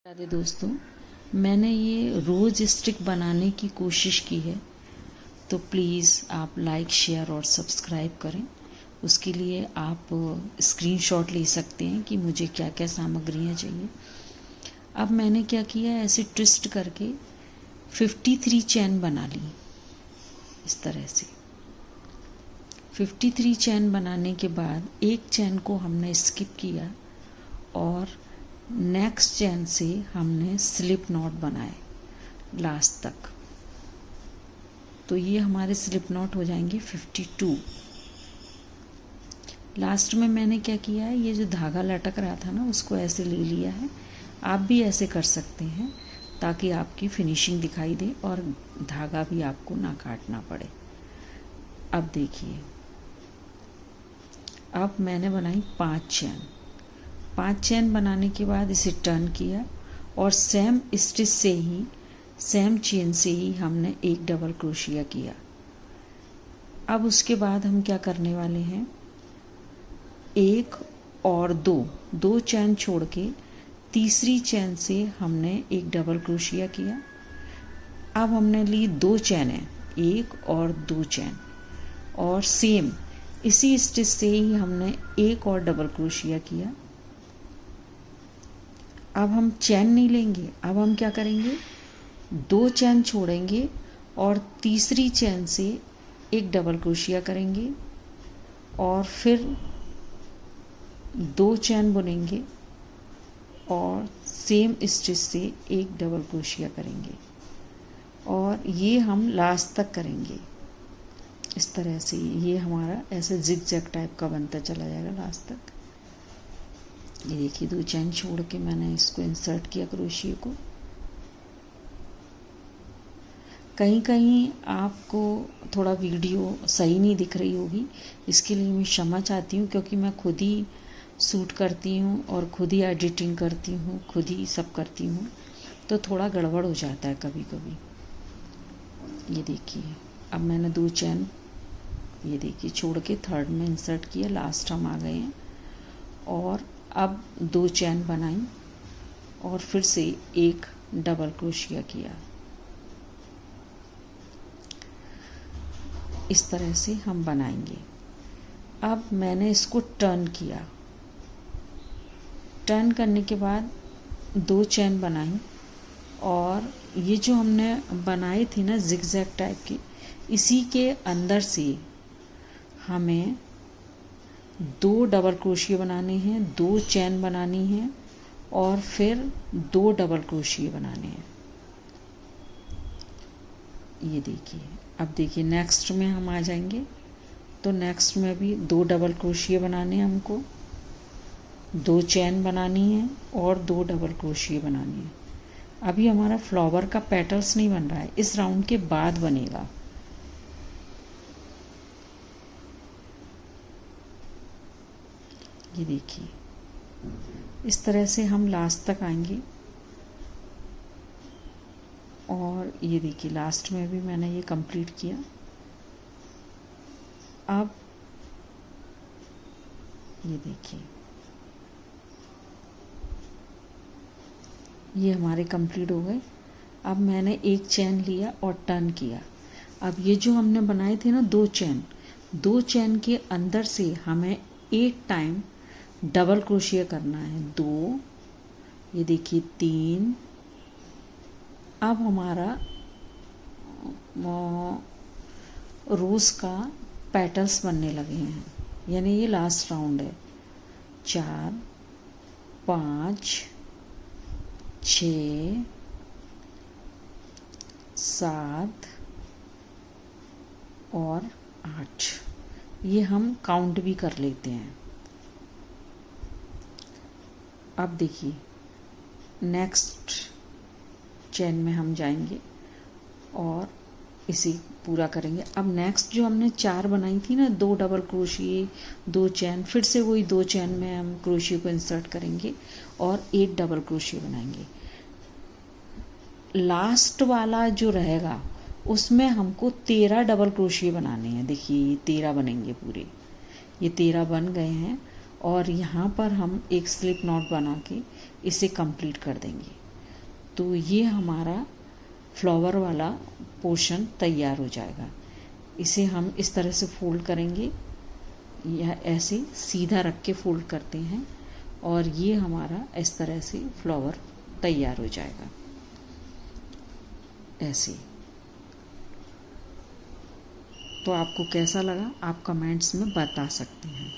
राधे दोस्तों, मैंने ये रोज स्टिक बनाने की कोशिश की है, तो प्लीज़ आप लाइक शेयर और सब्सक्राइब करें। उसके लिए आप स्क्रीनशॉट ले सकते हैं कि मुझे क्या क्या सामग्रियाँ चाहिए। अब मैंने क्या किया, ऐसे ट्विस्ट करके 53 चैन बना ली। इस तरह से 53 चैन बनाने के बाद एक चैन को हमने स्किप किया और नेक्स्ट चैन से हमने स्लिप नॉट बनाए लास्ट तक। तो ये हमारे स्लिप नॉट हो जाएंगे 52। लास्ट में मैंने क्या किया है, ये जो धागा लटक रहा था ना, उसको ऐसे ले लिया है। आप भी ऐसे कर सकते हैं ताकि आपकी फिनिशिंग दिखाई दे और धागा भी आपको ना काटना पड़े। अब देखिए, अब मैंने बनाई 5 चैन। 5 चैन बनाने के बाद इसे टर्न किया और सेम स्टिच से ही, सेम चेन से ही हमने एक डबल क्रोशिया किया। अब उसके बाद हम क्या करने वाले हैं, एक और दो चैन छोड़ के तीसरी चैन से हमने एक डबल क्रोशिया किया। अब हमने ली 2 चैनें, एक और 2 चैन, और सेम इसी स्टिच से ही हमने एक और डबल क्रोशिया किया। अब हम चैन नहीं लेंगे, अब हम क्या करेंगे, 2 चैन छोड़ेंगे और तीसरी चैन से एक डबल क्रोशिया करेंगे और फिर 2 चैन बुनेंगे और सेम स्टिच से एक डबल क्रोशिया करेंगे और ये हम लास्ट तक करेंगे। इस तरह से ये हमारा ऐसे जिग-जैग टाइप का बनता चला जाएगा लास्ट तक। ये देखिए, 2 चैन छोड़ के मैंने इसको इंसर्ट किया क्रोशिया को। कहीं कहीं आपको थोड़ा वीडियो सही नहीं दिख रही होगी, इसके लिए मैं क्षमा चाहती हूँ, क्योंकि मैं खुद ही शूट करती हूँ और खुद ही एडिटिंग करती हूँ, खुद ही सब करती हूँ, तो थोड़ा गड़बड़ हो जाता है कभी कभी। ये देखिए, अब मैंने 2 चैन ये देखिए छोड़ के थर्ड में इंसर्ट किया, लास्ट हम आ गए हैं और अब 2 चैन बनाई और फिर से एक डबल क्रोशिया किया। इस तरह से हम बनाएंगे। अब मैंने इसको टर्न किया, टर्न करने के बाद 2 चैन बनाई और ये जो हमने बनाई थी ना जिगजैग टाइप की, इसी के अंदर से हमें 2 डबल क्रोशिया बनाने हैं, 2 चैन बनानी है और फिर 2 डबल क्रोशिया बनाने हैं। ये देखिए, अब देखिए नेक्स्ट में हम आ जाएंगे, तो नेक्स्ट में भी 2 डबल क्रोशिया बनाने हैं हमको, 2 चैन बनानी है और 2 डबल क्रोशिया बनानी है। अभी हमारा फ्लावर का पेटल्स नहीं बन रहा है, इस राउंड के बाद बनेगा। ये देखिए, इस तरह से हम लास्ट तक आएंगे और ये देखिए लास्ट में भी मैंने ये कंप्लीट किया। अब ये देखिए, ये हमारे कंप्लीट हो गए। अब मैंने एक चैन लिया और टर्न किया। अब ये जो हमने बनाए थे ना 2 चैन, 2 चैन के अंदर से हमें 8 टाइम डबल क्रोशिया करना है। 2, ये देखिए 3। अब हमारा रोज़ का पेटल्स बनने लगे हैं, यानी ये लास्ट राउंड है। 4, 5, 6, 7 और 8। ये हम काउंट भी कर लेते हैं। अब देखिए, नेक्स्ट चैन में हम जाएंगे और इसे पूरा करेंगे। अब नेक्स्ट जो हमने 4 बनाई थी ना, 2 डबल क्रोशिए, 2 चैन, फिर से वही 2 चैन में हम क्रोशिए को इंसर्ट करेंगे और 8 डबल क्रोशिए बनाएंगे। लास्ट वाला जो रहेगा उसमें हमको 13 डबल क्रोशिए बनाने हैं। देखिए, ये 13 बनेंगे पूरे, ये 13 बन गए हैं और यहाँ पर हम एक स्लिप नॉट बना के इसे कंप्लीट कर देंगे। तो ये हमारा फ्लावर वाला पोर्शन तैयार हो जाएगा। इसे हम इस तरह से फोल्ड करेंगे, या ऐसे सीधा रख के फोल्ड करते हैं, और ये हमारा इस तरह से फ्लावर तैयार हो जाएगा ऐसे। तो आपको कैसा लगा आप कमेंट्स में बता सकते हैं।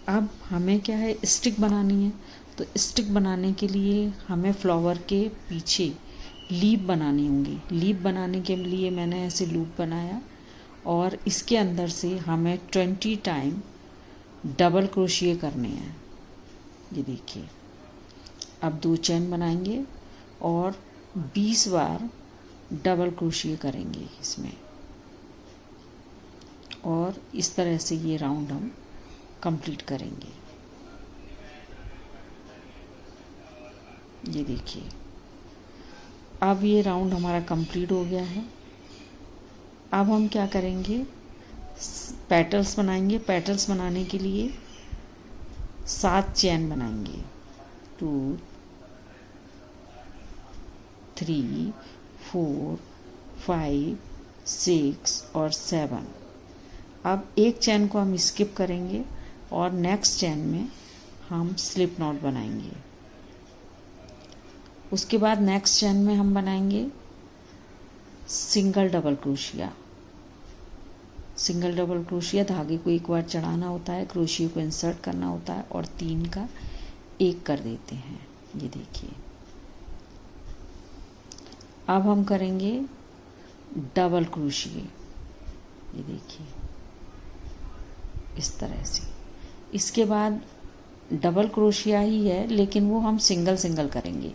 अब हमें क्या है, स्टिक बनानी है। तो स्टिक बनाने के लिए हमें फ्लावर के पीछे लीफ बनानी होंगी। लीफ बनाने के लिए मैंने ऐसे लूप बनाया, और इसके अंदर से हमें 20 टाइम डबल क्रोशिए करने हैं। ये देखिए, अब 2 चेन बनाएंगे और 20 बार डबल क्रोशिए करेंगे इसमें, और इस तरह से ये राउंड हम कंप्लीट करेंगे। ये देखिए, अब ये राउंड हमारा कंप्लीट हो गया है। अब हम क्या करेंगे, पेटल्स बनाएंगे। पेटल्स बनाने के लिए 7 चेन बनाएंगे, 2 3 4 5 6 और 7। अब एक चेन को हम स्किप करेंगे और नेक्स्ट चेन में हम स्लिप नॉट बनाएंगे। उसके बाद नेक्स्ट चेन में हम बनाएंगे single double crochet. Single double crochet, धागे को एक बार चढ़ाना होता है, क्रोशिया को इंसर्ट करना होता है, और 3 का 1 कर देते हैं। ये देखिए, अब हम करेंगे डबल क्रोशिया। ये देखिए, इस तरह से। इसके बाद डबल क्रोशिया ही है, लेकिन वो हम सिंगल सिंगल करेंगे।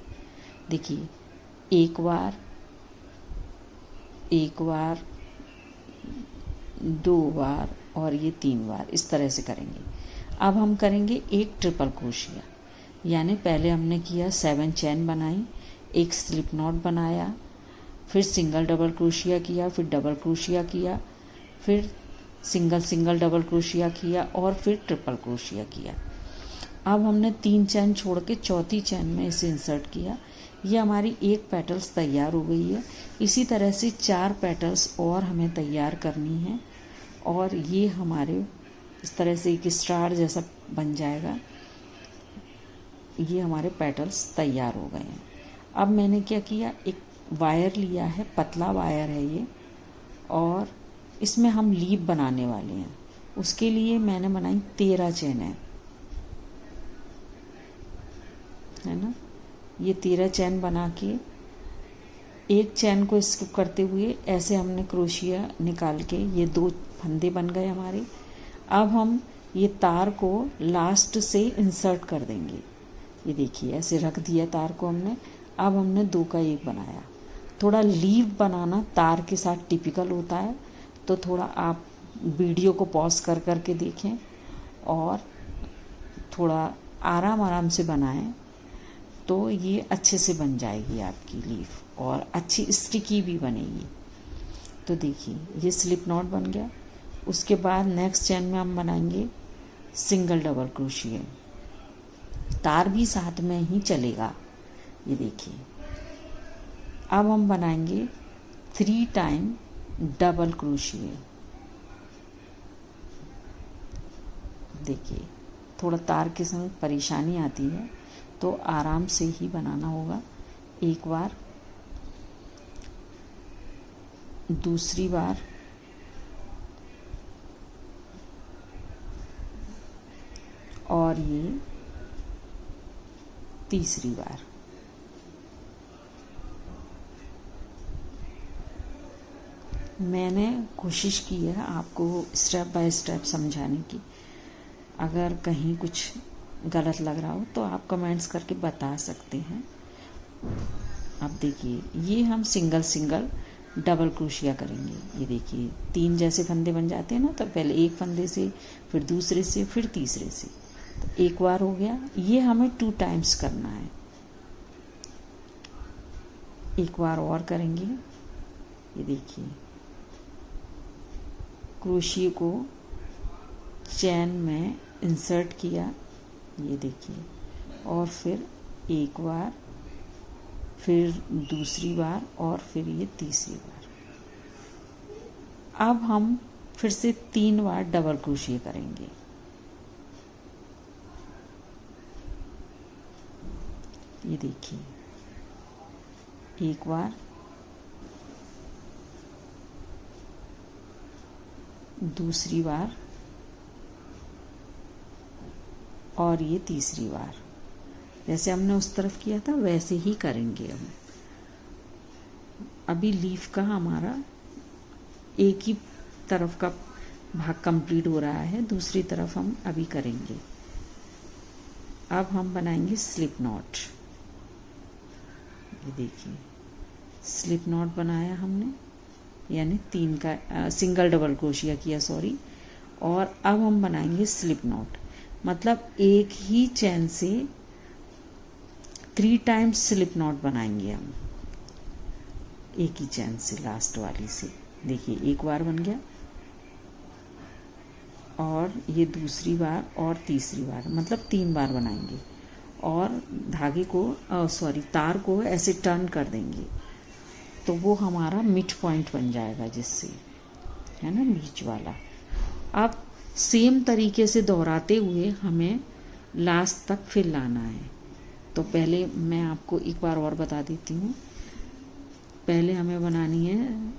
देखिए, एक बार, 2 बार और ये 3 बार, इस तरह से करेंगे। अब हम करेंगे एक ट्रिपल क्रोशिया, यानी पहले हमने किया 7 चेन बनाई, एक स्लिप नॉट बनाया, फिर सिंगल डबल क्रोशिया किया, फिर डबल क्रोशिया किया, फिर सिंगल सिंगल डबल क्रोशिया किया, और फिर ट्रिपल क्रोशिया किया। अब हमने 3 चेन छोड़ के चौथी चेन में इसे इंसर्ट किया। ये हमारी एक पेटल्स तैयार हो गई है। इसी तरह से 4 पेटल्स और हमें तैयार करनी है, और ये हमारे इस तरह से एक स्टार जैसा बन जाएगा। ये हमारे पेटल्स तैयार हो गए हैं। अब मैंने क्या किया, एक वायर लिया है, पतला वायर है ये, और इसमें हम लीफ बनाने वाले हैं। उसके लिए मैंने बनाई 13 चेन है ना। ये 13 चेन बना के एक चेन को स्किप करते हुए ऐसे हमने क्रोशिया निकाल के ये 2 फंदे बन गए हमारे। अब हम ये तार को लास्ट से इंसर्ट कर देंगे। ये देखिए, ऐसे रख दिया तार को हमने। अब हमने 2 का 1 बनाया। थोड़ा लीफ बनाना तार के साथ टिपिकल होता है, तो थोड़ा आप वीडियो को पॉज कर कर के देखें और थोड़ा आराम आराम से बनाएं, तो ये अच्छे से बन जाएगी आपकी लीफ, और अच्छी स्टिकी भी बनेगी। तो देखिए, ये स्लिप नॉट बन गया। उसके बाद नेक्स्ट चेन में हम बनाएंगे सिंगल डबल क्रोशिया। तार भी साथ में ही चलेगा। ये देखिए, अब हम बनाएंगे 3 टाइम डबल क्रोशिया। देखिए, थोड़ा तार के संग परेशानी आती है, तो आराम से ही बनाना होगा। एक बार, दूसरी बार, और ये तीसरी बार। मैंने कोशिश की है आपको स्टेप बाय स्टेप समझाने की। अगर कहीं कुछ गलत लग रहा हो तो आप कमेंट्स करके बता सकते हैं। अब देखिए, ये हम सिंगल सिंगल डबल क्रोशिया करेंगे। ये देखिए, 3 जैसे फंदे बन जाते हैं ना, तो पहले एक फंदे से, फिर दूसरे से, फिर तीसरे से। तो एक बार हो गया। ये हमें 2 टाइम्स करना है। एक बार और करेंगे। ये देखिए, क्रोशिया को चैन में इंसर्ट किया, ये देखिए, और फिर एक बार, फिर दूसरी बार और फिर ये तीसरी बार। अब हम फिर से 3 बार डबल क्रोशिया करेंगे। ये देखिए, एक बार, दूसरी बार और ये तीसरी बार। जैसे हमने उस तरफ किया था वैसे ही करेंगे हम। अभी लीफ का हमारा एक ही तरफ का भाग कंप्लीट हो रहा है, दूसरी तरफ हम अभी करेंगे। अब हम बनाएंगे स्लिप नॉट। ये देखिए, स्लिप नॉट बनाया हमने, यानी 3 का सिंगल डबल क्रोशिया किया, सॉरी। और अब हम बनाएंगे स्लिप नॉट, मतलब एक ही चैन से 3 टाइम्स स्लिप नॉट बनाएंगे हम, एक ही चैन से, लास्ट वाली से। देखिए, एक बार बन गया और ये दूसरी बार और तीसरी बार, मतलब 3 बार बनाएंगे। और धागे को तार को ऐसे टर्न कर देंगे तो वो हमारा मिड पॉइंट बन जाएगा, जिससे, है ना, बीच वाला। अब सेम तरीके से दोहराते हुए हमें लास्ट तक फिर लाना है। तो पहले मैं आपको एक बार और बता देती हूँ। पहले हमें बनानी है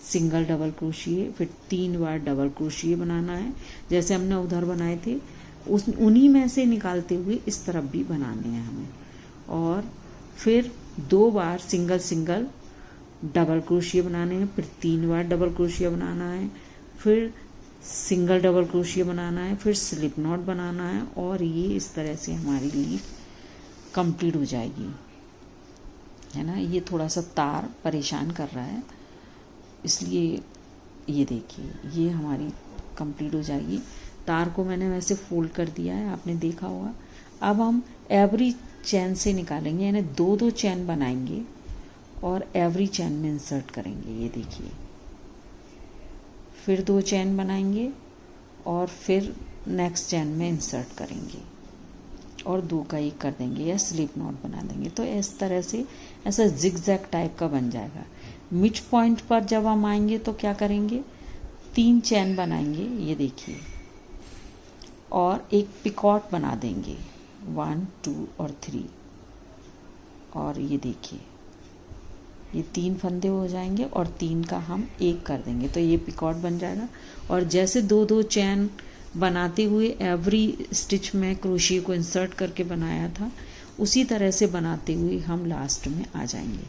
सिंगल डबल क्रोशिए, फिर 3 बार डबल क्रोशिए बनाना है, जैसे हमने उधर बनाए थे उन्हीं में से निकालते हुए इस तरफ भी बनाने हैं हमें। और फिर 2 बार सिंगल सिंगल डबल क्रोशिया बनाने हैं, फिर 3 बार डबल क्रोशिया बनाना है, फिर सिंगल डबल क्रोशिया बनाना है, फिर स्लिप नॉट बनाना है। और ये इस तरह से हमारी लीफ कंप्लीट हो जाएगी, है ना। ये थोड़ा सा तार परेशान कर रहा है, इसलिए ये देखिए, ये हमारी कंप्लीट हो जाएगी। तार को मैंने वैसे फोल्ड कर दिया है, आपने देखा होगा। अब हम एवरी चैन से निकालेंगे, यानी 2-2 चैन बनाएंगे और एवरी चैन में इंसर्ट करेंगे। ये देखिए, फिर 2 चैन बनाएंगे और फिर नेक्स्ट चैन में इंसर्ट करेंगे और 2 का 1 कर देंगे या स्लिप नॉट बना देंगे। तो इस तरह से ऐसा जिगजैग टाइप का बन जाएगा। मिड पॉइंट पर जब हम आएंगे तो क्या करेंगे, 3 चैन बनाएंगे, ये देखिए, और एक पिकॉट बना देंगे, 1, 2 और 3। और ये देखिए, ये 3 फंदे हो जाएंगे और 3 का हम 1 कर देंगे, तो ये पिकॉट बन जाएगा। और जैसे 2-2 चैन बनाते हुए एवरी स्टिच में क्रोशिया को इंसर्ट करके बनाया था, उसी तरह से बनाते हुए हम लास्ट में आ जाएंगे।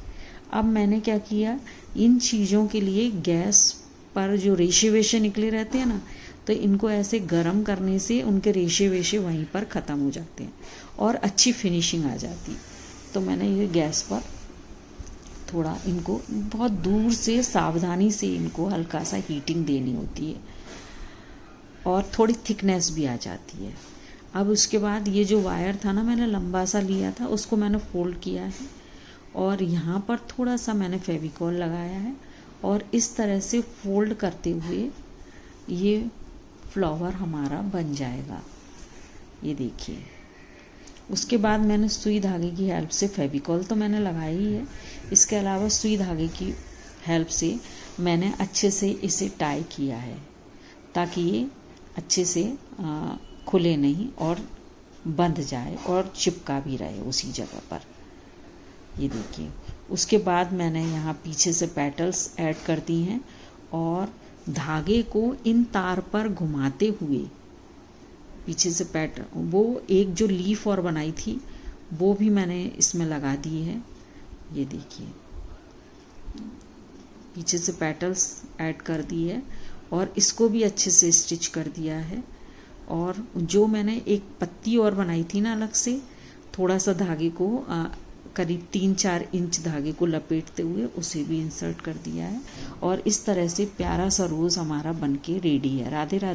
अब मैंने क्या किया, इन चीज़ों के लिए गैस पर जो रेशे वेशे निकले रहते हैं ना, तो इनको ऐसे गर्म करने से उनके रेशे वेशे वहीं पर ख़त्म हो जाते हैं और अच्छी फिनिशिंग आ जाती। तो मैंने ये गैस पर थोड़ा इनको बहुत दूर से सावधानी से इनको हल्का सा हीटिंग देनी होती है और थोड़ी थिकनेस भी आ जाती है। अब उसके बाद ये जो वायर था ना, मैंने लंबा सा लिया था, उसको मैंने फोल्ड किया है और यहाँ पर थोड़ा सा मैंने फेविकॉल लगाया है और इस तरह से फोल्ड करते हुए ये फ्लावर हमारा बन जाएगा। ये देखिए, उसके बाद मैंने सुई धागे की हेल्प से, फेविकॉल तो मैंने लगाई ही है, इसके अलावा सुई धागे की हेल्प से मैंने अच्छे से इसे टाई किया है ताकि ये अच्छे से खुले नहीं और बंध जाए और चिपका भी रहे उसी जगह पर। ये देखिए, उसके बाद मैंने यहाँ पीछे से पेटल्स ऐड कर दी हैं और धागे को इन तार पर घुमाते हुए पीछे से वो एक जो लीफ और बनाई थी वो भी मैंने इसमें लगा दी है। ये देखिए, पीछे से पेटल्स ऐड कर दी है और इसको भी अच्छे से स्टिच कर दिया है। और जो मैंने एक पत्ती और बनाई थी ना अलग से, थोड़ा सा धागे को करीब 3-4 इंच धागे को लपेटते हुए उसे भी इंसर्ट कर दिया है और इस तरह से प्यारा सा रोज़ हमारा बनके रेडी है। राधे राधे।